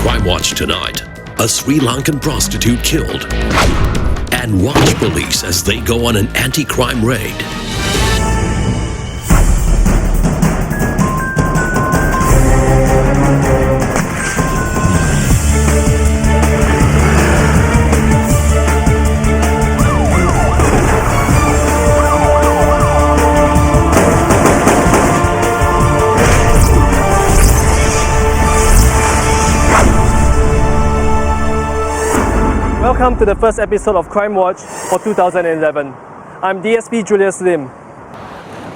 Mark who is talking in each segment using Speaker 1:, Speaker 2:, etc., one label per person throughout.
Speaker 1: Crime Watch tonight, a Sri Lankan prostitute killed. And watch police as they go on an anti-crime raid.
Speaker 2: Welcome to the first episode of Crime Watch for 2011. I'm DSP Julius Lim.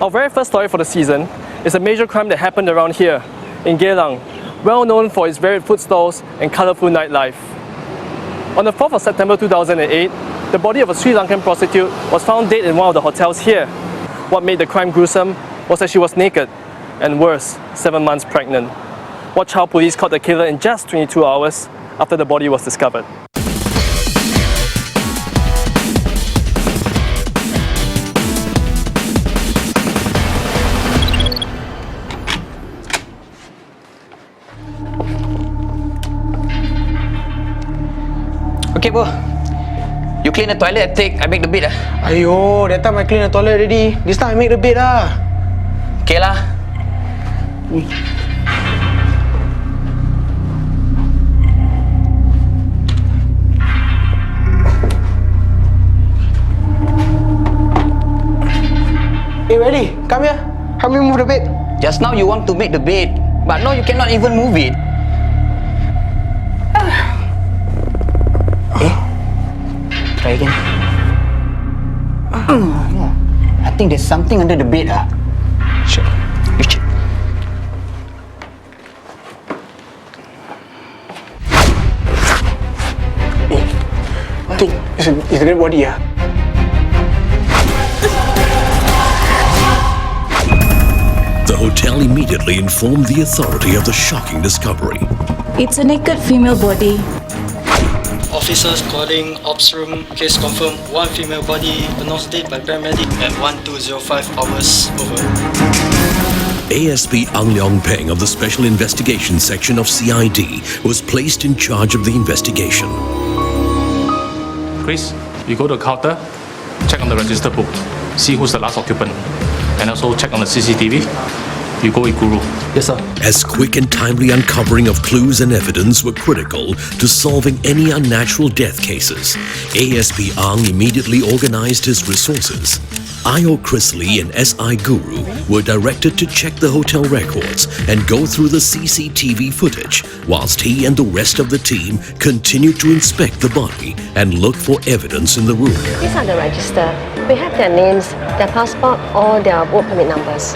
Speaker 2: Our very first story for the season is a major crime that happened around here in Geylang, well known for its varied food stalls and colourful nightlife. On the 4th of September 2008, the body of a Sri Lankan prostitute was found dead in one of the hotels here. What made the crime gruesome was that she was naked, and worse, 7 months pregnant. Watch how police caught the killer in just 22 hours after the body was discovered.
Speaker 3: Okay, bro. You clean the toilet, I make the bed.
Speaker 4: Aiyo, that time I clean the toilet already. This time I make the bed
Speaker 3: Okay lah.
Speaker 4: Hey, ready? Come here. Help me move the bed.
Speaker 3: Just now you want to make the bed, but now you cannot even move it. Try again. I think there's something under the bed.
Speaker 4: Check.
Speaker 3: You check.
Speaker 4: I think it's a dead body.
Speaker 1: The hotel immediately informed the authority of the shocking discovery.
Speaker 5: It's a naked female body.
Speaker 6: Officers calling ops room, case confirmed, one female body announced dead by paramedic at 1205 hours over.
Speaker 1: ASP Ang Leong Peng of the Special Investigation Section of CID was placed in charge of the investigation.
Speaker 7: Chris, you go to the counter, check on the register book, see who's the last occupant, and also check on the CCTV. You go with Guru.
Speaker 6: Yes, sir.
Speaker 1: As quick and timely uncovering of clues and evidence were critical to solving any unnatural death cases, ASP Ang immediately organized his resources. IO Chrisley and SI Guru were directed to check the hotel records and go through the CCTV footage, whilst he and the rest of the team continued to inspect the body and look for evidence in the room.
Speaker 8: These are the register. We have their names, their passport, or their work permit numbers.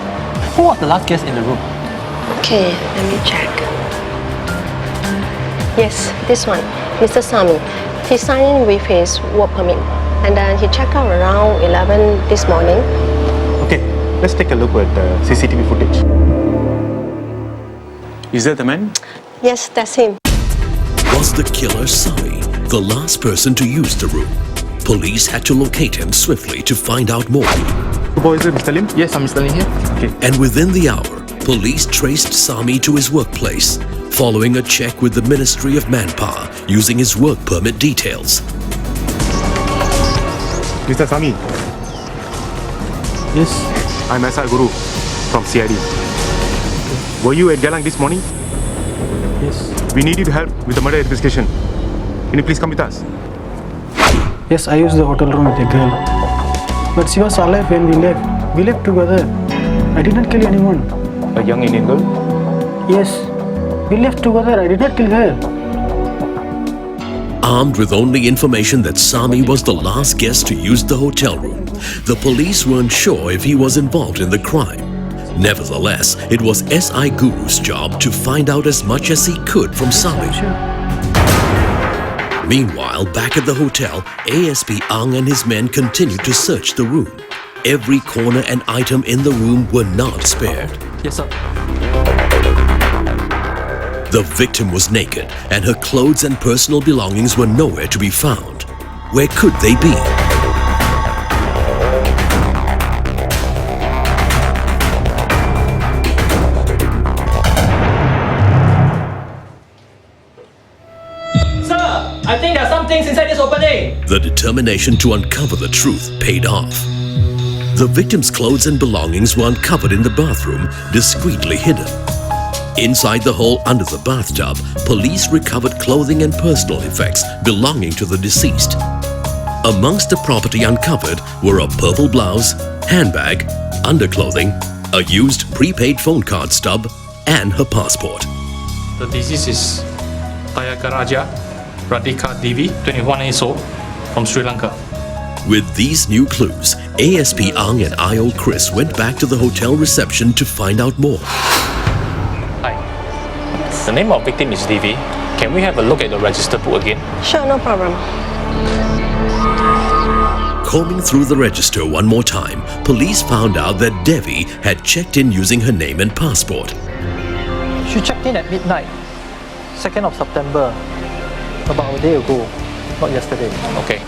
Speaker 6: Who was the last guest in the room?
Speaker 8: Okay, let me check. Yes, this one, Mr. Sami. He signed in with his work permit, and then he checked out around 11 this morning.
Speaker 9: Okay, let's take a look at the CCTV footage. Is that the man?
Speaker 8: Yes, that's him.
Speaker 1: Was the killer Sami the last person to use the room? Police had to locate him swiftly to find out more.
Speaker 9: Who is it, Mr. Lim?
Speaker 7: Yes, I'm Mr. Lee here.
Speaker 9: Okay.
Speaker 1: And within the hour, police traced Sami to his workplace, following a check with the Ministry of Manpower using his work permit details.
Speaker 9: Mr. Sami.
Speaker 6: Yes.
Speaker 9: I'm SI Guru from CID. Were you at Geylang this morning?
Speaker 6: Yes.
Speaker 9: We need you to help with the murder investigation. Can you please come with us?
Speaker 10: Yes, I used the hotel room with a girl. But she was alive when we left. We left together. I did not kill anyone.
Speaker 9: A young Indian girl?
Speaker 10: Yes, we left together. I did not kill her.
Speaker 1: Armed with only information that Sami was the last guest to use the hotel room, the police weren't sure if he was involved in the crime. Nevertheless, it was SI Guru's job to find out as much as he could from Sami. Meanwhile, back at the hotel, ASP Ang and his men continued to search the room. Every corner and item in the room were not spared.
Speaker 6: Yes, sir.
Speaker 1: The victim was naked, and her clothes and personal belongings were nowhere to be found. Where could they be?
Speaker 6: some things inside this opening.
Speaker 1: The determination to uncover the truth paid off. The victim's clothes and belongings were uncovered in the bathroom, discreetly hidden. Inside the hole under the bathtub, police recovered clothing and personal effects belonging to the deceased. Amongst the property uncovered were a purple blouse, handbag, underclothing, a used prepaid phone card stub, and her passport.
Speaker 7: The deceased is Tayagaraja Radhika Devi, 21 years old, from Sri Lanka.
Speaker 1: With these new clues, ASP Ang and IO Chris went back to the hotel reception to find out more.
Speaker 7: Hi. The name of victim is Devi. Can we have a look at the register book again?
Speaker 8: Sure, no problem.
Speaker 1: Combing through the register one more time, police found out that Devi had checked in using her name and passport.
Speaker 6: She checked in at midnight, 2nd of September, about a day ago, not yesterday.
Speaker 7: Okay.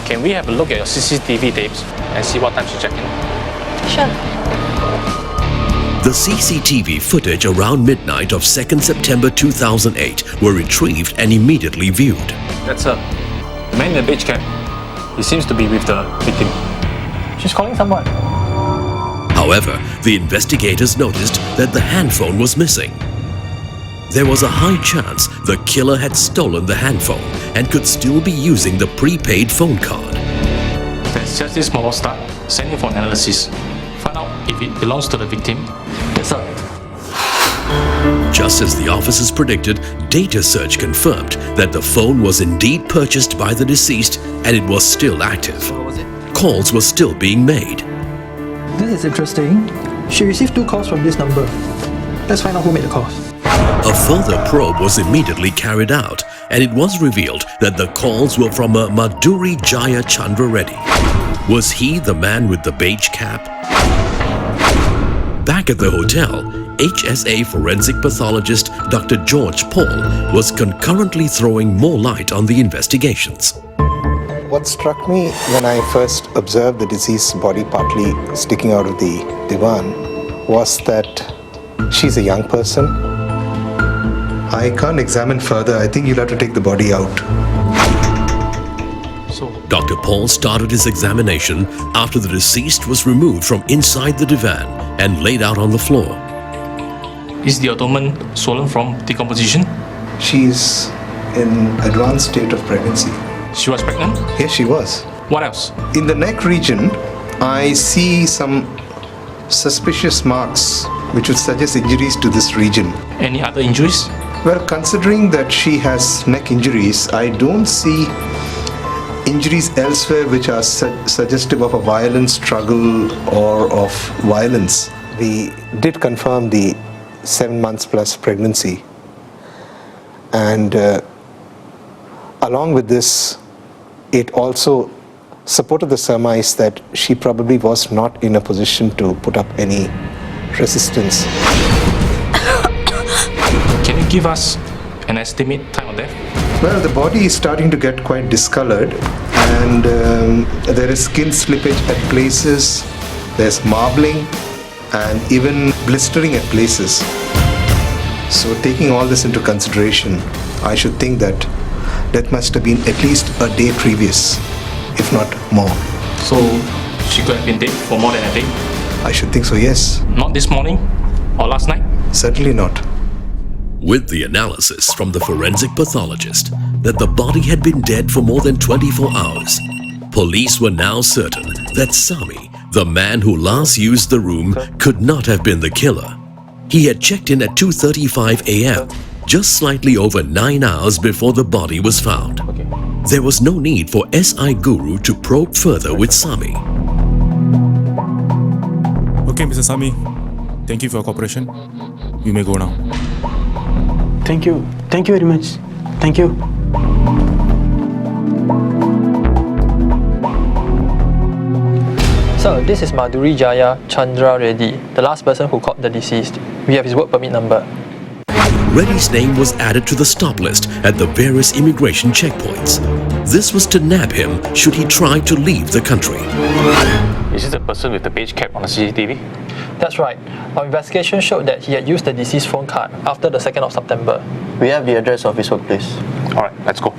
Speaker 7: Can we have a look at your CCTV tapes and see what time she checked in?
Speaker 8: Sure.
Speaker 1: The CCTV footage around midnight of 2nd September 2008 were retrieved and immediately viewed.
Speaker 7: That's her. The man in the beige cap. He seems to be with the victim.
Speaker 6: She's calling someone.
Speaker 1: However, the investigators noticed that the handphone was missing. There was a high chance the killer had stolen the handphone and could still be using the prepaid phone card.
Speaker 7: There's just this small start. Send it for analysis. Find out if it belongs to the victim.
Speaker 6: Yes, sir.
Speaker 1: Just as the officers predicted, data search confirmed that the phone was indeed purchased by the deceased and it was still active. Calls were still being made.
Speaker 6: This is interesting. She received 2 calls from this number. Let's find out who made the calls.
Speaker 1: A further probe was immediately carried out, and it was revealed that the calls were from a Madhuri Jaya Chandra Reddy. Was he the man with the beige cap? Back at the hotel, HSA forensic pathologist Dr. George Paul was concurrently throwing more light on the investigations.
Speaker 11: What struck me when I first observed the deceased's body partly sticking out of the divan was that she's a young person. I can't examine further. I think you'll have to take the body out.
Speaker 1: Dr. Paul started his examination after the deceased was removed from inside the divan and laid out on the floor.
Speaker 7: Is the abdomen swollen from decomposition?
Speaker 11: She's in advanced state of pregnancy.
Speaker 7: She was pregnant?
Speaker 11: Yes, she was.
Speaker 7: What else?
Speaker 11: In the neck region, I see some suspicious marks which would suggest injuries to this region.
Speaker 7: Any other injuries?
Speaker 11: Well, considering that she has neck injuries, I don't see injuries elsewhere which are suggestive of a violent struggle or of violence. We did confirm the 7 months plus pregnancy, and along with this, it also supported the surmise that she probably was not in a position to put up any resistance.
Speaker 7: Can you give us an estimate time of death?
Speaker 11: Well, the body is starting to get quite discolored, and there is skin slippage at places, there's marbling, and even blistering at places. So taking all this into consideration, I should think that death must have been at least a day previous, if not more.
Speaker 7: So she could have been dead for more than a day?
Speaker 11: I should think so, yes.
Speaker 7: Not this morning or last night?
Speaker 11: Certainly not.
Speaker 1: With the analysis from the forensic pathologist that the body had been dead for more than 24 hours, police were now certain that Sami, the man who last used the room, could not have been the killer. He had checked in at 2:35 a.m., just slightly over 9 hours before the body was found. There was no need for SI Guru to probe further with Sami.
Speaker 9: Okay, Mr. Sami. Thank you for your cooperation. You may go now.
Speaker 10: Thank you. Thank you very much. Thank you.
Speaker 6: So, this is Madhuri Jaya Chandra Reddy, the last person who caught the deceased. We have his work permit number.
Speaker 1: Reddy's name was added to the stop list at the various immigration checkpoints. This was to nab him should he try to leave the country.
Speaker 7: Is this the person with the beige cap on the CCTV?
Speaker 6: That's right. Our investigation showed that he had used the deceased phone card after the 2nd of September.
Speaker 12: We have the address of his workplace.
Speaker 7: Alright, let's go.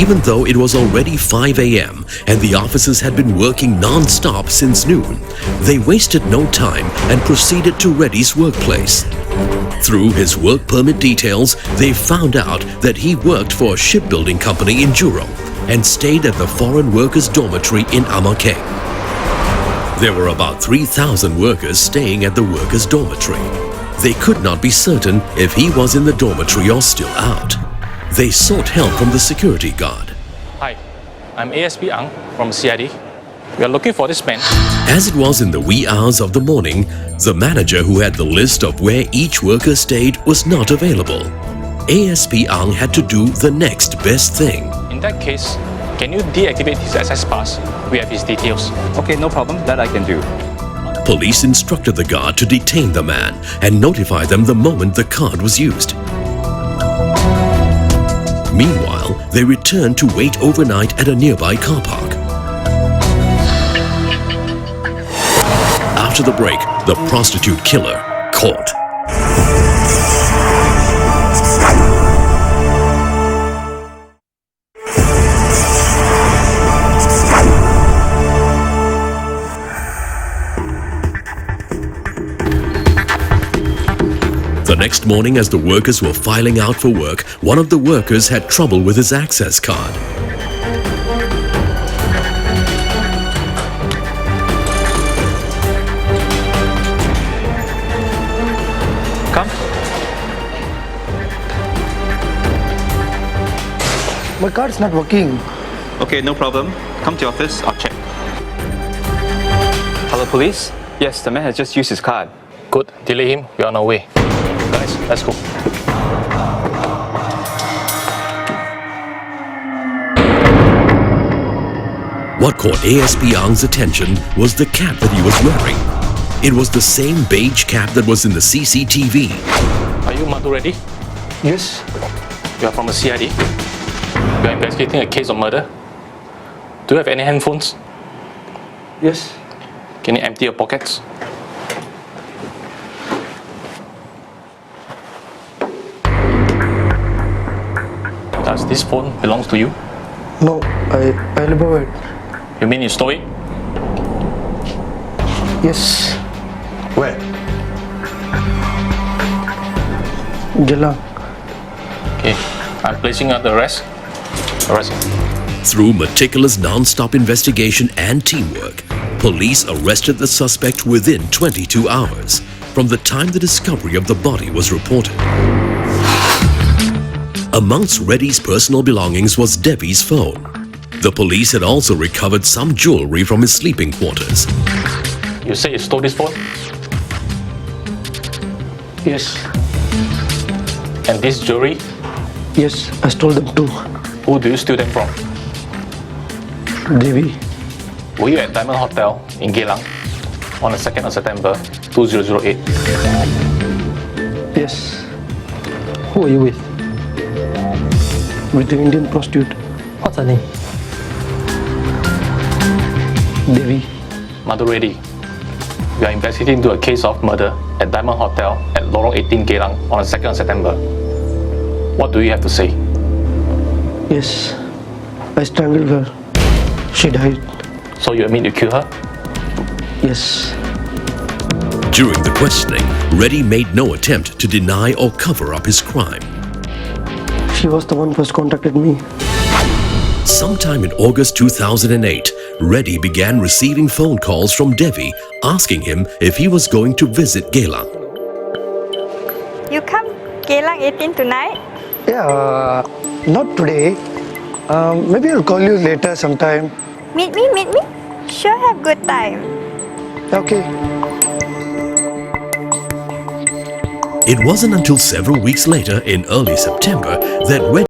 Speaker 1: Even though it was already 5 a.m. and the officers had been working non-stop since noon, they wasted no time and proceeded to Reddy's workplace. Through his work permit details, they found out that he worked for a shipbuilding company in Jurong and stayed at the foreign workers' dormitory in Amakeng. There were about 3,000 workers staying at the workers' dormitory. They could not be certain if he was in the dormitory or still out. They sought help from the security guard.
Speaker 7: Hi, I'm ASP Ang from CID. We are looking for this man.
Speaker 1: As it was in the wee hours of the morning, the manager who had the list of where each worker stayed was not available. ASP Ang had to do the next best thing.
Speaker 7: In that case, can you deactivate his access pass? We have his details.
Speaker 3: Okay, no problem. That I can do.
Speaker 1: Police instructed the guard to detain the man and notify them the moment the card was used. Meanwhile, they returned to wait overnight at a nearby car park. After the break, the prostitute killer caught. The next morning, as the workers were filing out for work, one of the workers had trouble with his access card.
Speaker 7: Come.
Speaker 10: My card's not working.
Speaker 3: Okay, no problem. Come to office. I'll check. Hello, police? Yes, the man has just used his card.
Speaker 7: Good. Delay him. We are on our way. Guys, let's go.
Speaker 1: What caught ASP Ang's attention was the cap that he was wearing. It was the same beige cap that was in the CCTV.
Speaker 7: Are you Madhu ready?
Speaker 10: Yes.
Speaker 7: You are from the CID. We are investigating a case of murder. Do you have any handphones?
Speaker 10: Yes.
Speaker 7: Can you empty your pockets? Does this phone belongs to you?
Speaker 10: No, I borrowed it.
Speaker 7: You mean you stole it?
Speaker 10: Yes.
Speaker 11: Where?
Speaker 10: Geylang.
Speaker 7: Okay, I'm placing out the arrest. Arrest him.
Speaker 1: Through meticulous non-stop investigation and teamwork, police arrested the suspect within 22 hours from the time the discovery of the body was reported. Amongst Reddy's personal belongings was Debbie's phone. The police had also recovered some jewelry from his sleeping quarters.
Speaker 7: You say you stole this phone?
Speaker 10: Yes.
Speaker 7: And this jewelry?
Speaker 10: Yes, I stole them too.
Speaker 7: Who do you steal them from?
Speaker 10: Devi.
Speaker 7: Were you at Diamond Hotel in Geylang on the 2nd of September 2008?
Speaker 10: Yes. Who are you with? With the Indian prostitute. What's her name? Devi.
Speaker 7: Madhu Reddy, we are investigating into a case of murder at Diamond Hotel at Lorong 18 Geylang on the 2nd of September. What do you have to say?
Speaker 10: Yes. I strangled her. She died.
Speaker 7: So you admit you killed her?
Speaker 10: Yes.
Speaker 1: During the questioning, Reddy made no attempt to deny or cover up his crime.
Speaker 10: She was the one first contacted me.
Speaker 1: Sometime in August 2008, Reddy began receiving phone calls from Devi asking him if he was going to visit Geylang.
Speaker 12: You come Geylang 18 tonight?
Speaker 10: Yeah, not today. Maybe I'll call you later sometime.
Speaker 12: Meet me. Sure have good time.
Speaker 10: Okay.
Speaker 1: It wasn't until several weeks later in early September that Reddy